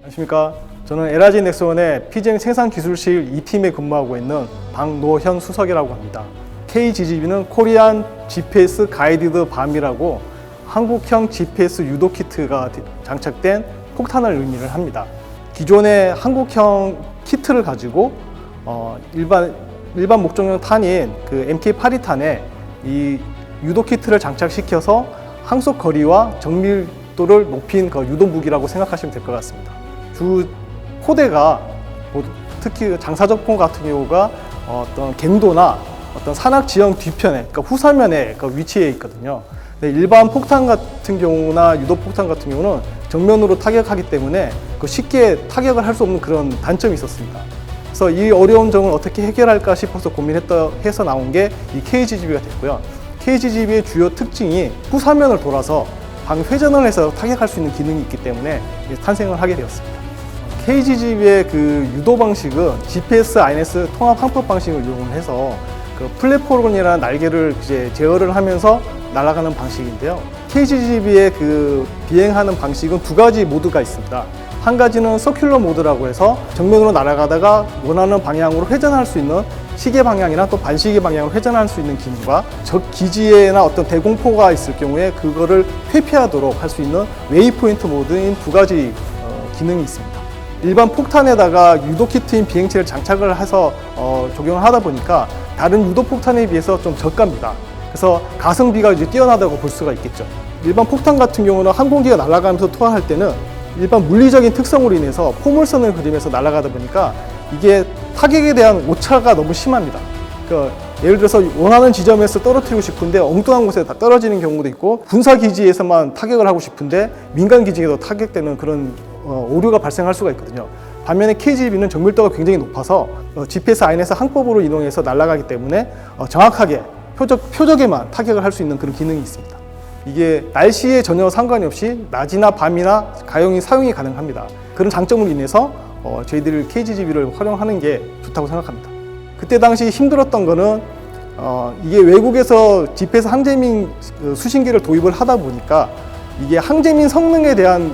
안녕하십니까. 저는 LRG 넥스원의 PGM 생산기술실 2팀에 근무하고 있는 박노현 수석이라고 합니다. KGGB는 코리안 GPS 가이디드 밤이라고 한국형 GPS 유도 키트가 장착된 폭탄을 의미를 합니다. 기존의 한국형 키트를 가지고 일반 목적용 탄인 그 MK82탄에 이 유도 키트를 장착시켜서 항속 거리와 정밀도를 높인 그 유도 무기라고 생각하시면 될 것 같습니다. 주 포대가 특히 장사적포 같은 경우가 어떤 갱도나 어떤 산악 지형 뒤편에, 그러니까 후사면에 위치해 있거든요. 일반 폭탄 같은 경우나 유도 폭탄 같은 경우는 정면으로 타격하기 때문에 쉽게 타격을 할 수 없는 그런 단점이 있었습니다. 그래서 이 어려운 점을 어떻게 해결할까 싶어서 고민해서 나온 게 이 KGGB가 됐고요. KGGB의 주요 특징이 후사면을 돌아서 방회전을 해서 타격할 수 있는 기능이 있기 때문에 탄생을 하게 되었습니다. KGGB의 그 유도 방식은 GPS, INS 통합 항법 방식을 이용해서 그 플랫폼이라는 날개를 이제 제어를 하면서 날아가는 방식인데요. KGGB의 그 비행하는 방식은 두 가지 모드가 있습니다. 한 가지는 서큘러 모드라고 해서 정면으로 날아가다가 원하는 방향으로 회전할 수 있는 시계 방향이나 또 반시계 방향으로 회전할 수 있는 기능과 적 기지에나 어떤 대공포가 있을 경우에 그거를 회피하도록 할 수 있는 웨이포인트 모드인 두 가지 기능이 있습니다. 일반 폭탄에다가 유도 키트인 비행체를 장착을 해서 적용을 하다 보니까 다른 유도 폭탄에 비해서 좀 저가입니다. 그래서 가성비가 이제 뛰어나다고 볼 수가 있겠죠. 일반 폭탄 같은 경우는 항공기가 날아가면서 투하할 때는 일반 물리적인 특성으로 인해서 포물선을 그리면서 날아가다 보니까 이게 타격에 대한 오차가 너무 심합니다. 그러니까 예를 들어서 원하는 지점에서 떨어뜨리고 싶은데 엉뚱한 곳에 다 떨어지는 경우도 있고, 군사기지에서만 타격을 하고 싶은데 민간기지에도 타격되는 그런 오류가 발생할 수가 있거든요. 반면에 KGB는 정밀도가 굉장히 높아서 GPS, INS 항법으로 이동해서 날아가기 때문에 정확하게 표적에만 타격을 할 수 있는 그런 기능이 있습니다. 이게 날씨에 전혀 상관이 없이 낮이나 밤이나 사용이 가능합니다. 그런 장점으로 인해서 저희들이 KGGB를 활용하는 게 좋다고 생각합니다. 그때 당시 힘들었던 거는 이게 외국에서 GPS 항제민 수신기를 도입을 하다 보니까 이게 항제민 성능에 대한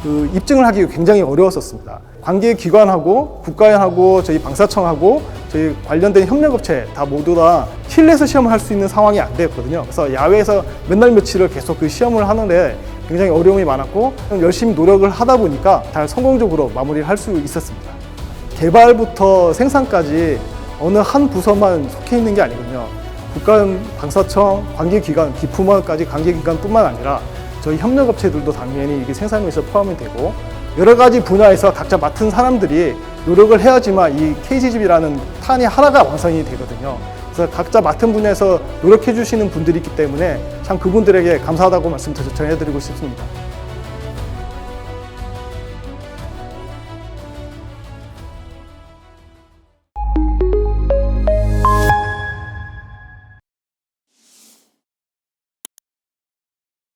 그 입증을 하기 굉장히 어려웠었습니다. 관계기관하고 국가연하고 저희 방사청하고 저희 관련된 협력업체 다 모두 다 실내에서 시험을 할 수 있는 상황이 안 되었거든요. 그래서 야외에서 맨날 며칠을 계속 그 시험을 하는데 굉장히 어려움이 많았고, 열심히 노력을 하다 보니까 잘 성공적으로 마무리를 할 수 있었습니다. 개발부터 생산까지 어느 한 부서만 속해 있는 게 아니거든요. 국가연, 방사청, 관계기관, 기품원까지 관계기관뿐만 아니라 저희 협력업체들도 당연히 이게 생산에서 포함이 되고, 여러 가지 분야에서 각자 맡은 사람들이 노력을 해야지만 이 KGGB라는 탄이 하나가 완성이 되거든요. 그래서 각자 맡은 분야에서 노력해 주시는 분들이 있기 때문에 참 그분들에게 감사하다고 말씀 전해드리고 싶습니다.